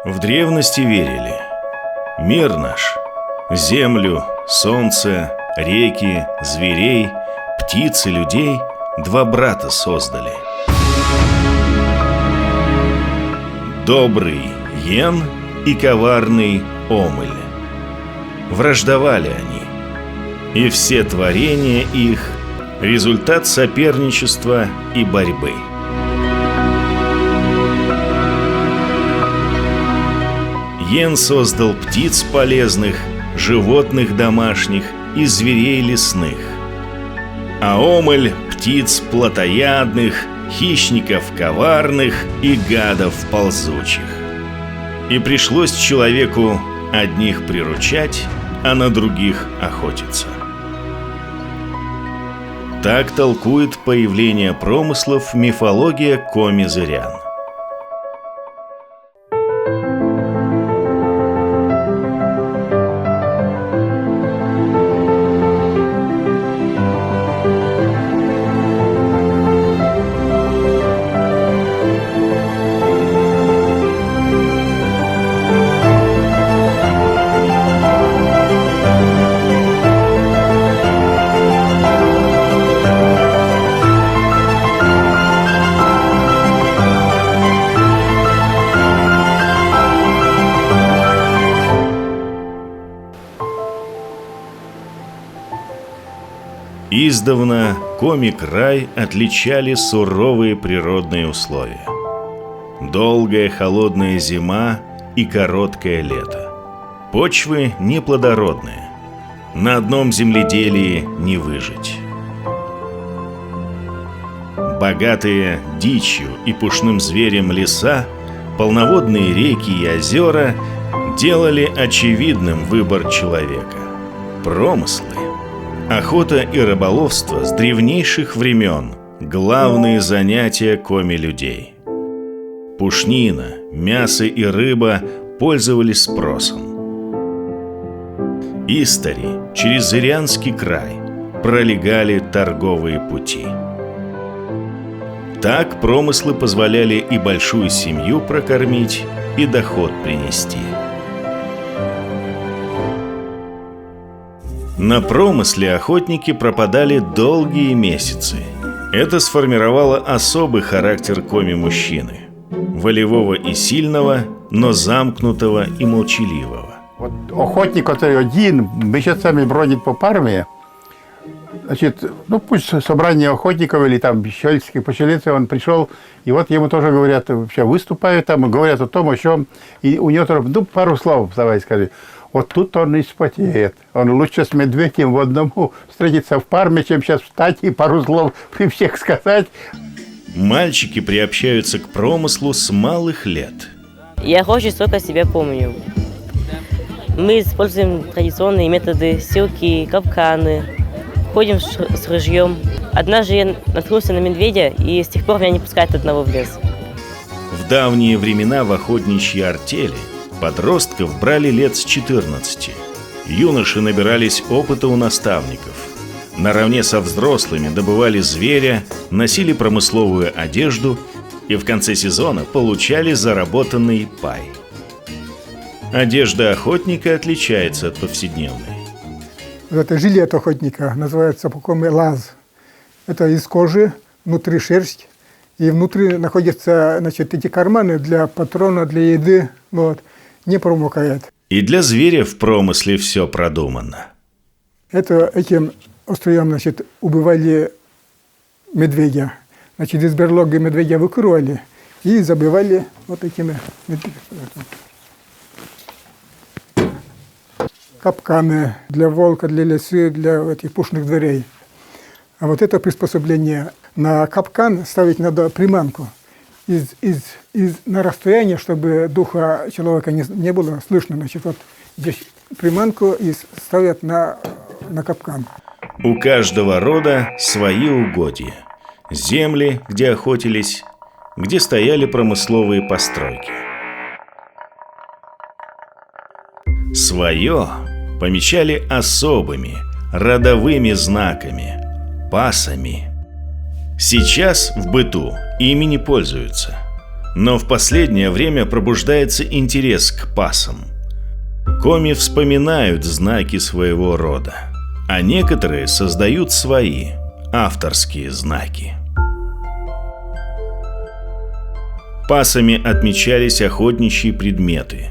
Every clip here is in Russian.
В древности верили: мир наш, землю, солнце, реки, зверей, птиц и людей два брата создали. Добрый Йен и коварный Омыль. Враждовали они, и все творения их – результат соперничества и борьбы. Йен создал птиц полезных, животных домашних и зверей лесных, а Омыль – птиц плотоядных, хищников коварных и гадов ползучих. И пришлось человеку одних приручать, а на других охотиться. Так толкует появление промыслов мифология коми-зырян. Издавна Коми-край отличали суровые природные условия. Долгая холодная зима и короткое лето. Почвы неплодородные. На одном земледелии не выжить. Богатые дичью и пушным зверем леса, полноводные реки и озера делали очевидным выбор человека. Промыслы. Охота и рыболовство с древнейших времен – главные занятия коми-людей. Пушнина, мясо и рыба пользовались спросом. Истори через Зырянский край пролегали торговые пути. Так промыслы позволяли и большую семью прокормить, и доход принести. На промысле охотники пропадали долгие месяцы. Это сформировало особый характер коми-мужчины. Волевого и сильного, но замкнутого и молчаливого. Вот охотник, который один, месяцами бродит по парме, значит, пусть собрание охотников или там щельских поселенцев, он пришел, и вот ему тоже говорят, вообще выступают там, говорят о том, о чем, и у него тоже, пару слов, давай скажи. Вот тут он и спотеет. Он лучше с медведем в одному встретиться в парме, чем сейчас встать и пару слов при всех сказать. Мальчики приобщаются к промыслу с малых лет. Я охочусь, сколько себя помню. Мы используем традиционные методы: силки, капканы. Ходим с ружьем. Однажды я наткнулся на медведя, и с тех пор меня не пускают одного в лес. В давние времена в охотничьи артели подростков брали лет с 14. Юноши набирались опыта у наставников. Наравне со взрослыми добывали зверя, носили промысловую одежду и в конце сезона получали заработанный пай. Одежда охотника отличается от повседневной. Это жилет охотника, называется по-коми лаз. Это из кожи, внутри шерсть. И внутри находятся, эти карманы для патрона, для еды. Не промокает. И для зверя в промысле все продумано. Этим острием, убивали медведя. Из берлоги медведя выкрывали и забивали вот этими капканы для волка, для лисы, для этих пушных зверей. А вот это приспособление. На капкан ставить надо приманку. На расстояние, чтобы духа человека не было слышно. Вот здесь приманку и ставят на капкан. У каждого рода свои угодья. Земли, где охотились, где стояли промысловые постройки. Свое помечали особыми родовыми знаками, пасами. Сейчас в быту ими не пользуются. Но в последнее время пробуждается интерес к пасам. Коми вспоминают знаки своего рода, а некоторые создают свои, авторские знаки. Пасами отмечались охотничьи предметы.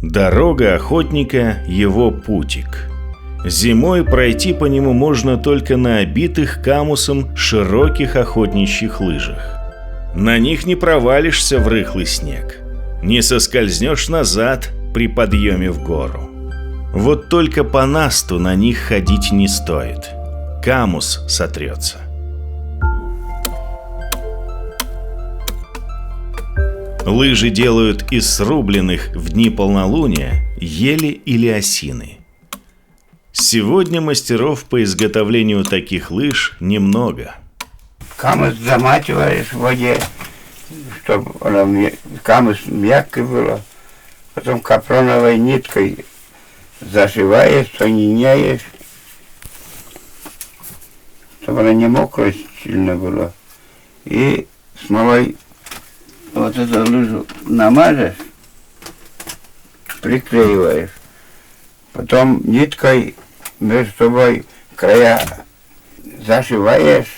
Дорога охотника – его путик. Зимой пройти по нему можно только на обитых камусом широких охотничьих лыжах. На них не провалишься в рыхлый снег, не соскользнешь назад при подъеме в гору. Вот только по насту на них ходить не стоит. Камус сотрется. Лыжи делают из срубленных в дни полнолуния ели или осины. Сегодня мастеров по изготовлению таких лыж немного. Камус замачиваешь в воде, чтобы камус мягкий было. Потом капроновой ниткой зашиваешь, соединяешь, чтобы она не мокрая сильно была. И смолой вот эту лыжу намажешь, приклеиваешь. Потом ниткой между собой края зашиваешь,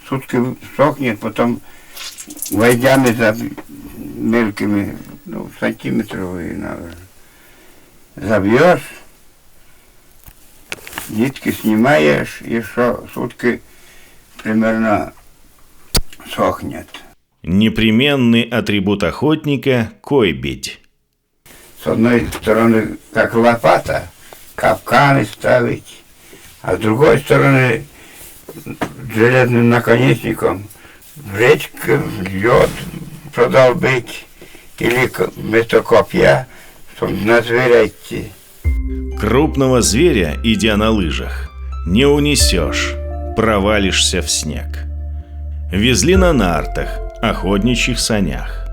сутки сохнет, потом гвоздями мелкими, сантиметровые, наверное, забьешь, нитки снимаешь, и сутки примерно сохнет. Непременный атрибут охотника – койбедь. С одной стороны, как лопата, капканы ставить, а с другой стороны, железным наконечником речка, лед продолбить или вместо копья, чтобы на зверя идти. Крупного зверя, идя на лыжах, не унесешь, провалишься в снег. Везли на нартах, охотничьих санях.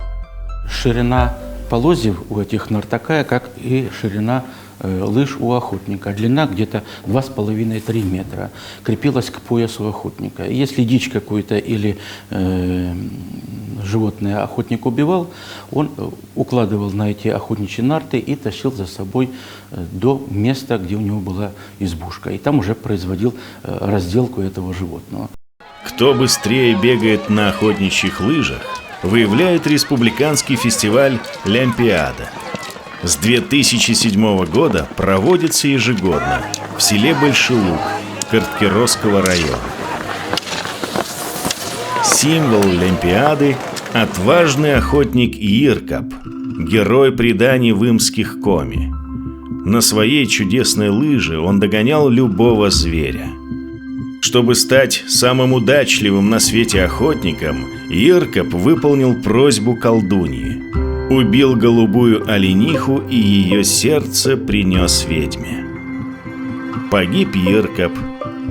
Ширина полозьев у этих нар такая, как и ширина лыж у охотника. Длина где-то 2,5-3 метра. Крепилась к поясу охотника. Если дичь какую-то или животное охотник убивал, он укладывал на эти охотничьи нарты и тащил за собой до места, где у него была избушка. И там уже производил разделку этого животного. Кто быстрее бегает на охотничьих лыжах, выявляет республиканский фестиваль «Лямпиада». С 2007 года проводится ежегодно в селе Больший Луг Карткиросского района. Символ Лямпиады – отважный охотник Иркап, герой преданий вымских коми. На своей чудесной лыже он догонял любого зверя. Чтобы стать самым удачливым на свете охотником, Иркап выполнил просьбу колдуньи. Убил голубую олениху и ее сердце принес ведьме. Погиб Иркап,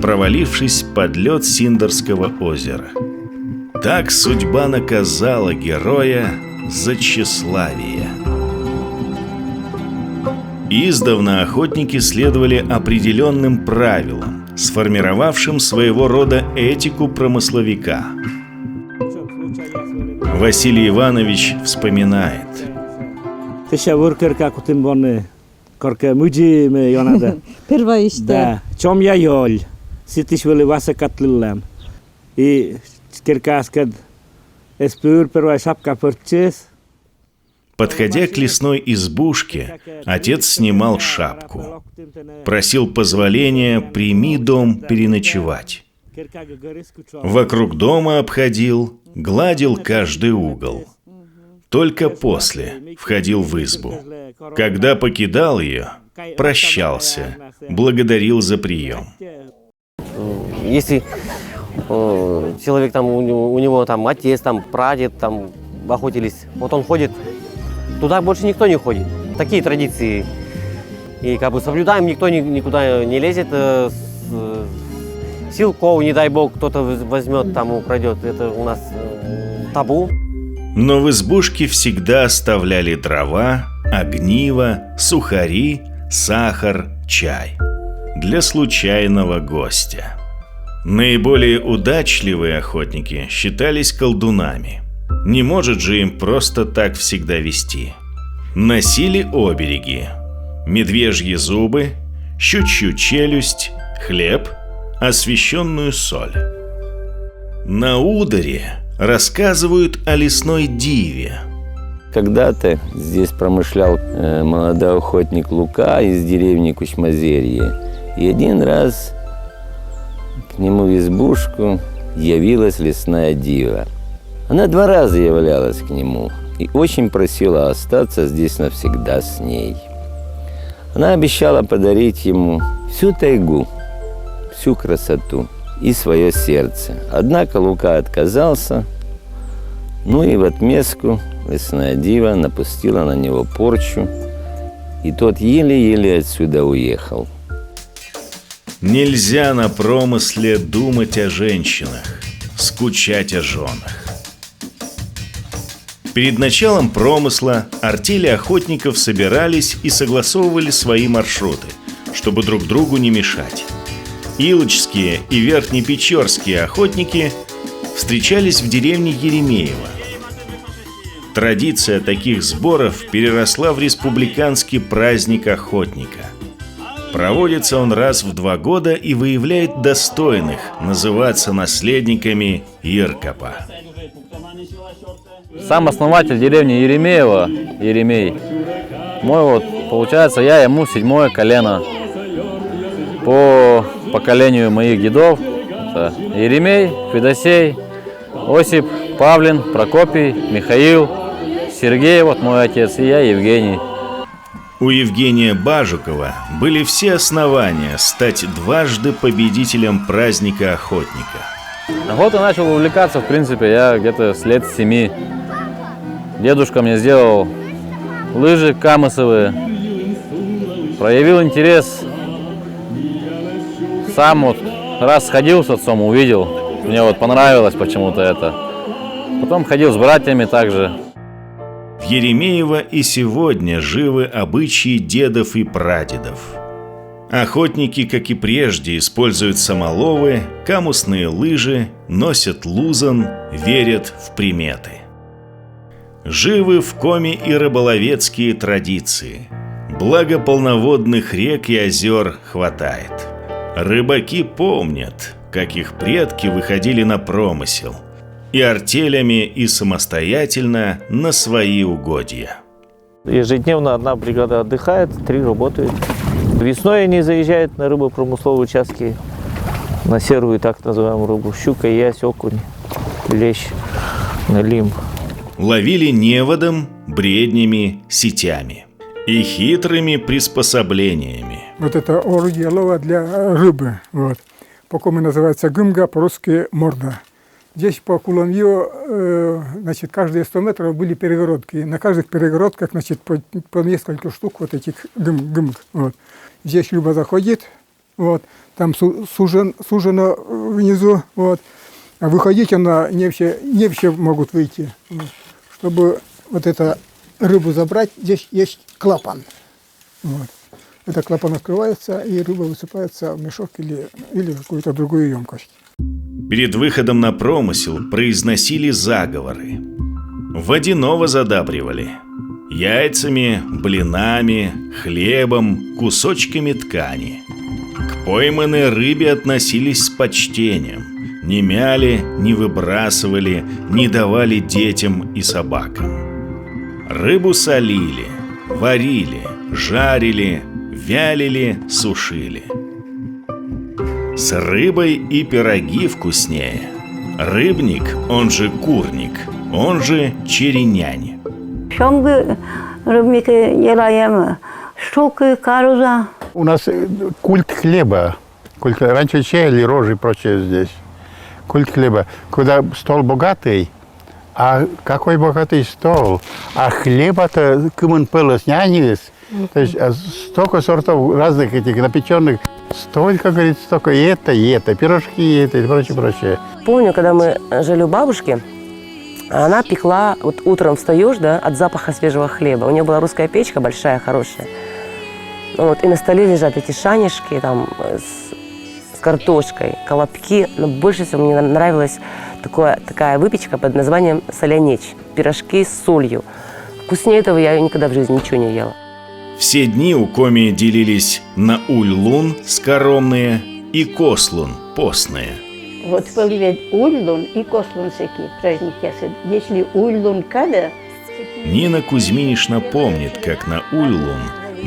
провалившись под лед Синдерского озера. Так судьба наказала героя за тщеславие. Издавна охотники следовали определенным правилам, сформировавшим своего рода этику промысловика. Василий Иванович вспоминает. Первое işte. Да, чем я ёль, ситиш вели васа катлиллам. И киркаскад эспюр первая шапка пырчес. Подходя к лесной избушке, отец снимал шапку. Просил позволения «прими дом переночевать». Вокруг дома обходил, гладил каждый угол. Только после входил в избу. Когда покидал ее, прощался, благодарил за прием. Если человек там, у него там отец, там, прадед, там охотились, вот он ходит, туда больше никто не ходит. Такие традиции. И как бы соблюдаем, никто никуда не лезет. Силков, не дай бог, кто-то возьмет, там украдет. Это у нас табу. Но в избушке всегда оставляли дрова, огниво, сухари, сахар, чай. Для случайного гостя. Наиболее удачливые охотники считались колдунами. Не может же им просто так всегда вести. Носили обереги: медвежьи зубы, щучью челюсть, хлеб, освященную соль. На Ударе рассказывают о лесной диве. Когда-то здесь промышлял молодой охотник Лука из деревни Кучмазерье. И один раз к нему в избушку явилась лесная дива. Она 2 раза являлась к нему и очень просила остаться здесь навсегда с ней. Она обещала подарить ему всю тайгу, всю красоту и свое сердце. Однако Лука отказался, ну и в отместку лесная дива напустила на него порчу, и тот еле-еле отсюда уехал. Нельзя на промысле думать о женщинах, скучать о женах. Перед началом промысла артели охотников собирались и согласовывали свои маршруты, чтобы друг другу не мешать. Илочские и Верхнепечорские охотники встречались в деревне Еремеево. Традиция таких сборов переросла в республиканский праздник охотника. Проводится он раз в 2 года и выявляет достойных называться наследниками Иркопа. Сам основатель деревни Еремеево, Еремей, мой получается, я ему 7-е колено. По поколению моих дедов это Еремей, Федосей, Осип, Павлин, Прокопий, Михаил, Сергей, мой отец, и я, Евгений. У Евгения Бажукова были все основания стать дважды победителем праздника охотника. Охотой начал увлекаться, в принципе, я где-то с лет 7. Дедушка мне сделал лыжи камысовые, проявил интерес. Сам раз сходил с отцом, увидел, мне понравилось почему-то это. Потом ходил с братьями также. В Еремеево и сегодня живы обычаи дедов и прадедов. Охотники, как и прежде, используют самоловы, камусные лыжи, носят лузан, верят в приметы. Живы в Коми и рыболовецкие традиции. Благо полноводных рек и озер хватает. Рыбаки помнят, как их предки выходили на промысел. И артелями, и самостоятельно на свои угодья. Ежедневно 1 бригада отдыхает, 3 работают. Весной они заезжают на рыбопромысловые участки, на серую так называемую рыбу. Щука, ясь, окунь, лещ, налим. Ловили неводом, бреднями, сетями и хитрыми приспособлениями. Это орудие лова для рыбы. По-коми называется гымга, по-русски морда. Здесь по Куланью, каждые 100 метров были перегородки. На каждых перегородках, по несколько штук этих гымг. Здесь рыба заходит, там сужено внизу, а выходить она не все могут выйти. Чтобы эту рыбу забрать, здесь есть клапан. Этот клапан открывается, и рыба высыпается в мешок или в какую-то другую емкость. Перед выходом на промысел произносили заговоры. Водяного задабривали яйцами, блинами, хлебом, кусочками ткани. К пойманной рыбе относились с почтением. Не мяли, не выбрасывали, не давали детям и собакам. Рыбу солили, варили, жарили, вялили, сушили. С рыбой и пироги вкуснее. Рыбник, он же курник, он же черенянь. У нас культ хлеба. Раньше чаяли рожи и прочее здесь. Культ хлеба. Когда стол богатый, а какой богатый стол? А хлеба-то кымын пылос нянис. То есть столько сортов разных этих напеченных. Столько, говорит, столько и это, пирожки и это, и прочее. Помню, когда мы жили у бабушки, она пекла, утром встаешь, от запаха свежего хлеба. У нее была русская печка большая, хорошая. И на столе лежат эти шанишки с картошкой, колобки. Но больше всего мне нравилось такая выпечка под названием солянечь. Пирожки с солью. Вкуснее этого я никогда в жизни ничего не ела. Все дни у Коми делились на уль-лун, скоромные, и кослун, постные. Вот в Поливе уль-лун и кослун всякие праздники. Если уль-лун када... Нина Кузьминишна помнит, как на уль-лун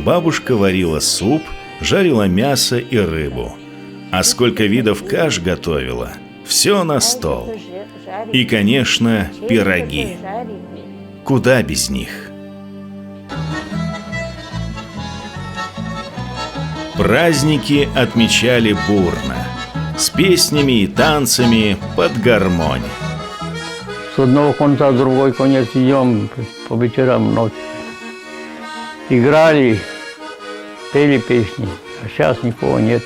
бабушка варила суп, жарила мясо и рыбу. А сколько видов каш готовила, все на стол. И, конечно, пироги. Куда без них? Праздники отмечали бурно, с песнями и танцами под гармонь. С одного конца в другой конец идем по вечерам, ночь. Играли, пели песни, а сейчас никого нет.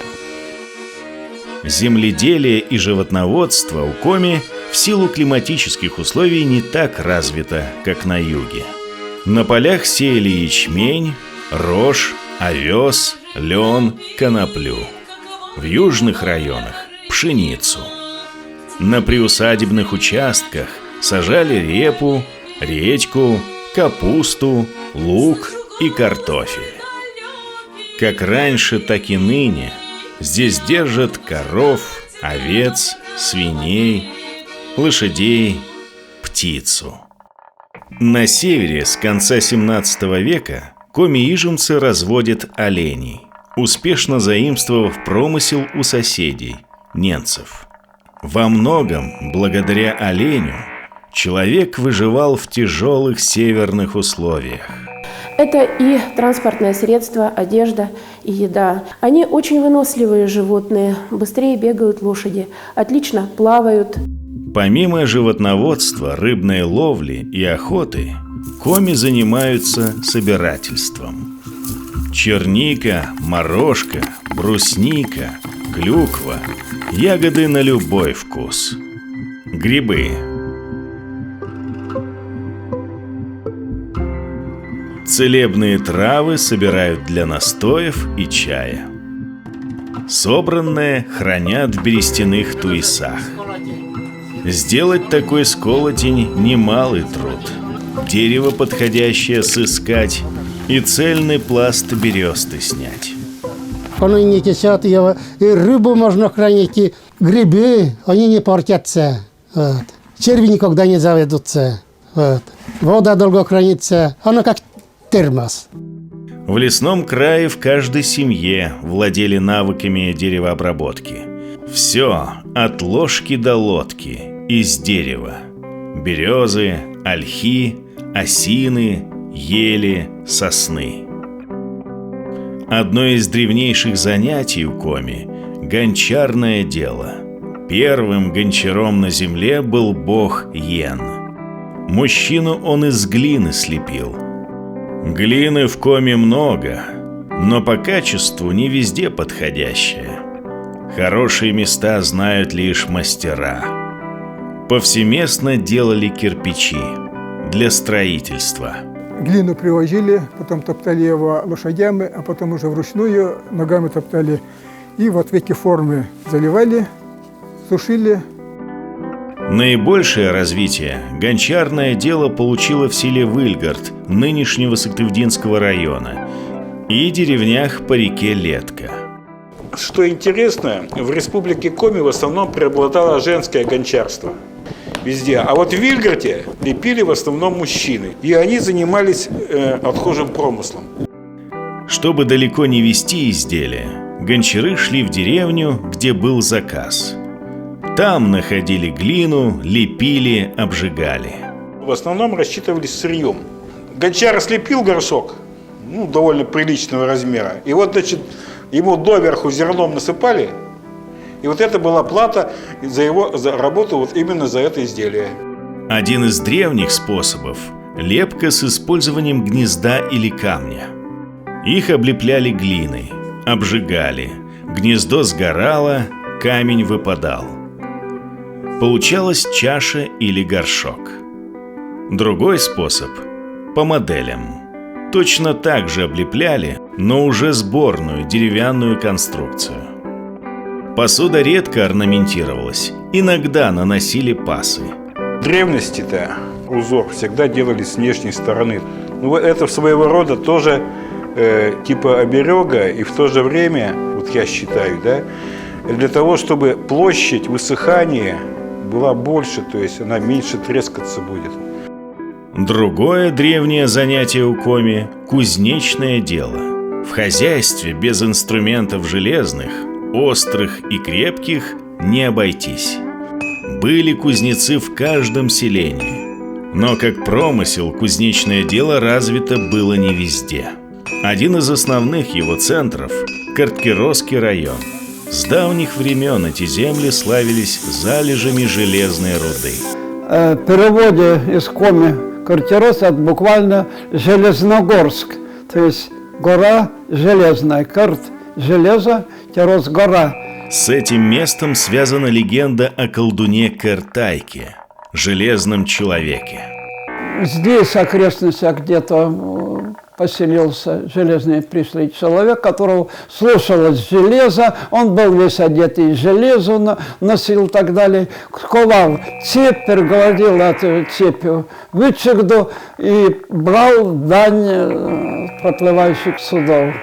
Земледелие и животноводство у Коми в силу климатических условий не так развито, как на юге. На полях сеяли ячмень, рожь, овес, лен, коноплю. В южных районах – пшеницу. На приусадебных участках сажали репу, редьку, капусту, лук и картофель. Как раньше, так и ныне здесь держат коров, овец, свиней, лошадей, птицу. На севере с конца 17 века коми-ижемцы разводят оленей, успешно заимствовав промысел у соседей, немцев. Во многом, благодаря оленю, человек выживал в тяжелых северных условиях. Это и транспортное средство, одежда и еда. Они очень выносливые животные, быстрее бегают лошади, отлично плавают. Помимо животноводства, рыбной ловли и охоты, коми занимаются собирательством. Черника, морожка, брусника, клюква, ягоды на любой вкус. Грибы. Целебные травы собирают для настоев и чая. Собранное хранят в берестяных туесах. Сделать такой сколотень – немалый труд. Дерево подходящее сыскать и цельный пласт бересты снять. Оно не течет, и рыбу можно хранить, и грибы, они не портятся. Вот. Черви никогда не заведутся. Вот. Вода долго хранится, оно как термос. В лесном крае в каждой семье владели навыками деревообработки. Все от ложки до лодки из дерева. Березы, ольхи, осины, ели, сосны. Одно из древнейших занятий у коми – гончарное дело. Первым гончаром на земле был бог Йен. Мужчину он из глины слепил. Глины в коми много, но по качеству не везде подходящая. Хорошие места знают лишь мастера. Повсеместно делали кирпичи для строительства. Глину привозили, потом топтали его лошадями, а потом уже вручную ногами топтали. И вот в эти формы заливали, сушили. Наибольшее развитие гончарное дело получило в селе Выльгард нынешнего Сыктывдинского района и деревнях по реке Летка. Что интересно, в республике Коми в основном преобладало женское гончарство. Везде. А вот в Вильгарде лепили в основном мужчины. И они занимались отхожим промыслом. Чтобы далеко не везти изделия, гончары шли в деревню, где был заказ. Там находили глину, лепили, обжигали. В основном рассчитывались сырьем. Гончар слепил горшок, довольно приличного размера. И вот, значит, ему доверху зерном насыпали. И вот это была плата за работу вот именно за это изделие. Один из древних способов – лепка с использованием гнезда или камня. Их облепляли глиной, обжигали, гнездо сгорало, камень выпадал. Получалась чаша или горшок. Другой способ – по моделям. Точно так же облепляли, но уже сборную деревянную конструкцию. Посуда редко орнаментировалась, иногда наносили пасы. В древности-то узор всегда делали с внешней стороны. Ну, это своего рода тоже типа оберега, и в то же время, вот я считаю, да, для того, чтобы площадь высыхания была больше, то есть она меньше трескаться будет. Другое древнее занятие у коми – кузнечное дело. В хозяйстве без инструментов железных, острых и крепких не обойтись. Были кузнецы в каждом селении. Но как промысел кузнечное дело развито было не везде. Один из основных его центров – Карткиросский район. С давних времен эти земли славились залежами железной руды. В переводе из коми Карткирос это буквально Железногорск, то есть гора железная, Карт – железо, Кирос – гора. С этим местом связана легенда о колдуне Кертайке, железном человеке. Здесь, в окрестностях, где-то поселился железный пришлый человек, которого слушалось железо, он был весь одет из железа, носил и так далее, ковал цепь, перегородил эту цепью вычегду и брал дань проплывающих судов,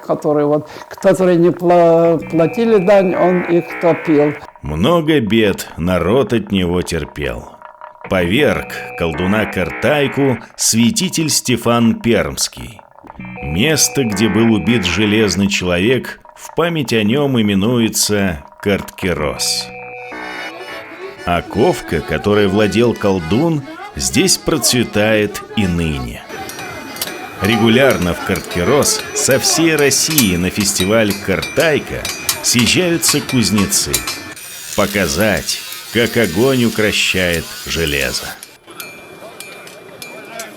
которые не платили дань, он их топил. Много бед народ от него терпел. Поверг колдуна Кертайку святитель Стефан Пермский. Место, где был убит железный человек, в память о нем именуется Карткирос. А ковка, которой владел колдун, здесь процветает и ныне. Регулярно в Карткирос со всей России на фестиваль Кертайка съезжаются кузнецы. Показать, как огонь укрощает железо.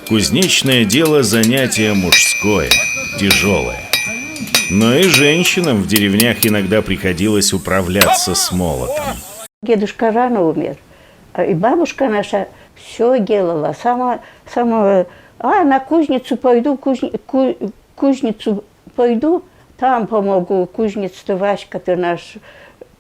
Кузнечное дело – занятие мужское, тяжелое. Но и женщинам в деревнях иногда приходилось управляться с молотом. Дедушка рано умер, и бабушка наша все делала. На кузницу пойду, кузницу пойду, там помогу. Кузнец-то Васька-то наш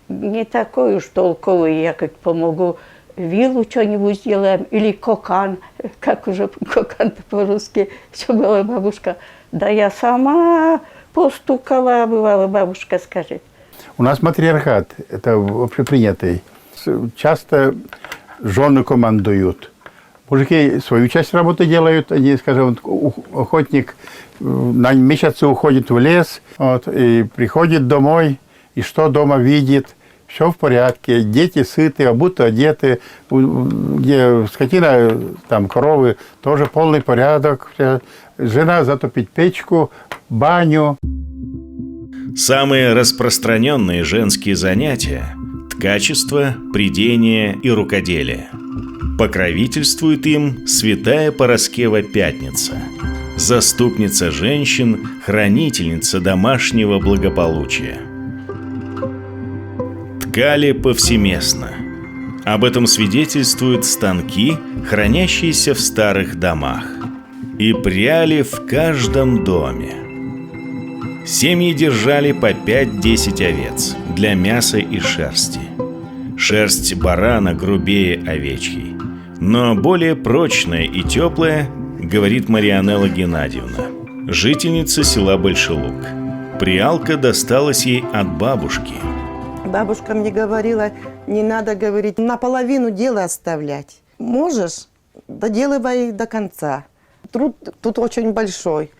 не такой уж толковый, я как помогу. Вилу что-нибудь сделаем, или кокан, как уже кокан-то по-русски, что была бабушка. Да я сама постукала, бывало, бабушка скажет. У нас матриархат, это общепринятый. Часто жены командуют. Мужики свою часть работы делают, они, скажем, охотник на месяц уходит в лес, и приходит домой, и что дома видит. Все в порядке, дети сыты, обуты, одеты, где скотина, там коровы, тоже полный порядок. Жена затопить печку, баню. Самые распространенные женские занятия – ткачество, прядение и рукоделие. Покровительствует им святая Параскева Пятница, заступница женщин, хранительница домашнего благополучия. Ткали повсеместно. Об этом свидетельствуют станки, хранящиеся в старых домах. И пряли в каждом доме. Семьи держали по 5-10 овец для мяса и шерсти. Шерсть барана грубее овечьей, но более прочная и теплая, говорит Марианелла Геннадьевна, жительница села Большой Луг. Прялка досталась ей от бабушки. Бабушка мне говорила, не надо, говорить, наполовину дела оставлять. Можешь, доделывай до конца. Труд тут очень большой.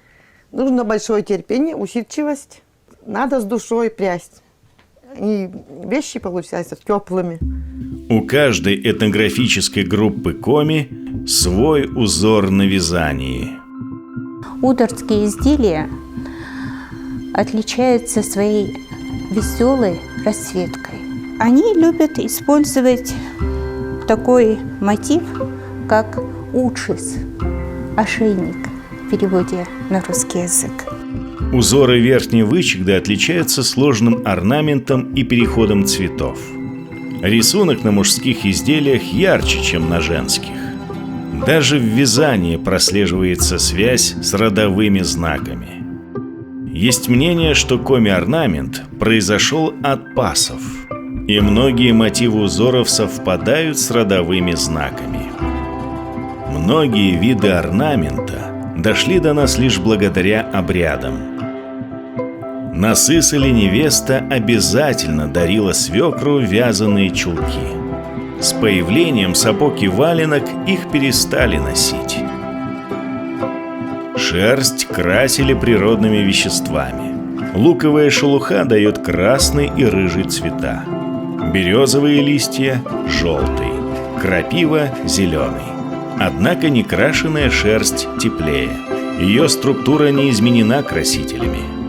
Нужно большое терпение, усидчивость. Надо с душой прясть. И вещи получаются теплыми. У каждой этнографической группы коми свой узор на вязании. Удорские изделия отличаются своей веселой расцветкой. Они любят использовать такой мотив, как учис, ошейник в переводе на русский язык. Узоры верхней вычегды отличаются сложным орнаментом и переходом цветов. Рисунок на мужских изделиях ярче, чем на женских. Даже в вязании прослеживается связь с родовыми знаками. Есть мнение, что коми-орнамент произошел от пасов, и многие мотивы узоров совпадают с родовыми знаками. Многие виды орнамента дошли до нас лишь благодаря обрядам. На Сысоле невеста обязательно дарила свекру вязаные чулки. С появлением сапог и валенок их перестали носить. Шерсть красили природными веществами. Луковая шелуха дает красный и рыжий цвета. Березовые листья – желтый, крапива – зеленый. Однако некрашенная шерсть теплее. Ее структура не изменена красителями.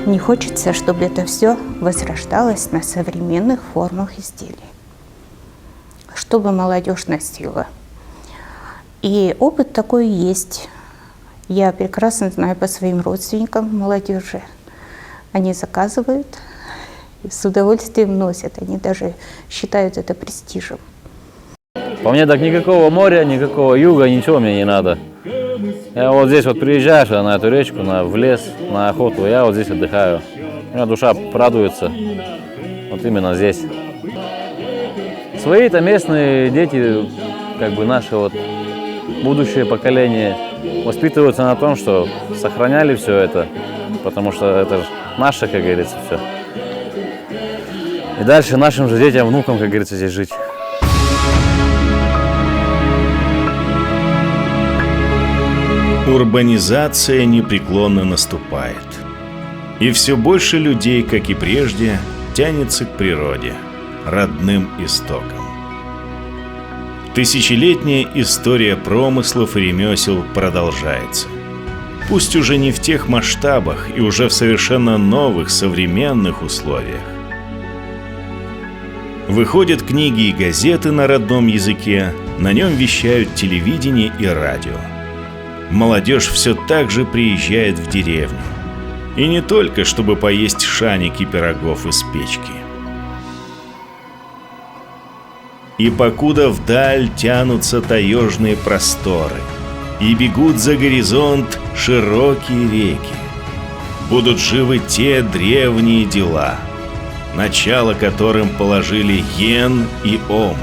Мне хочется, чтобы это все возрождалось на современных формах изделий, чтобы молодежь носила. И опыт такой есть. Я прекрасно знаю по своим родственникам молодежи. Они заказывают и с удовольствием носят. Они даже считают это престижем. По мне так никакого моря, никакого юга, ничего мне не надо. Я вот здесь вот приезжаешь на эту речку, в лес, на охоту, я вот здесь отдыхаю. У меня душа радуется. Вот именно здесь. Свои-то местные дети, как бы наши вот будущее поколение, воспитываются на том, что сохраняли все это, потому что это же наше, как говорится, все. И дальше нашим же детям, внукам, как говорится, здесь жить. Урбанизация непреклонно наступает. И все больше людей, как и прежде, тянется к природе, родным истокам. Тысячелетняя история промыслов и ремесел продолжается. Пусть уже не в тех масштабах и уже в совершенно новых современных условиях. Выходят книги и газеты на родном языке, на нем вещают телевидение и радио. Молодежь все так же приезжает в деревню. И не только, чтобы поесть шаник и пирогов из печки. И покуда вдаль тянутся таежные просторы, и бегут за горизонт широкие реки, будут живы те древние дела, начало которым положили Йен и Омель,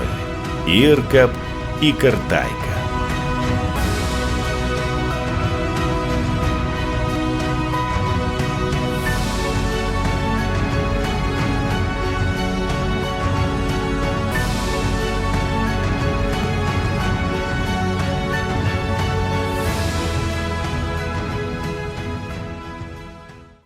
Иркап и Кыртай.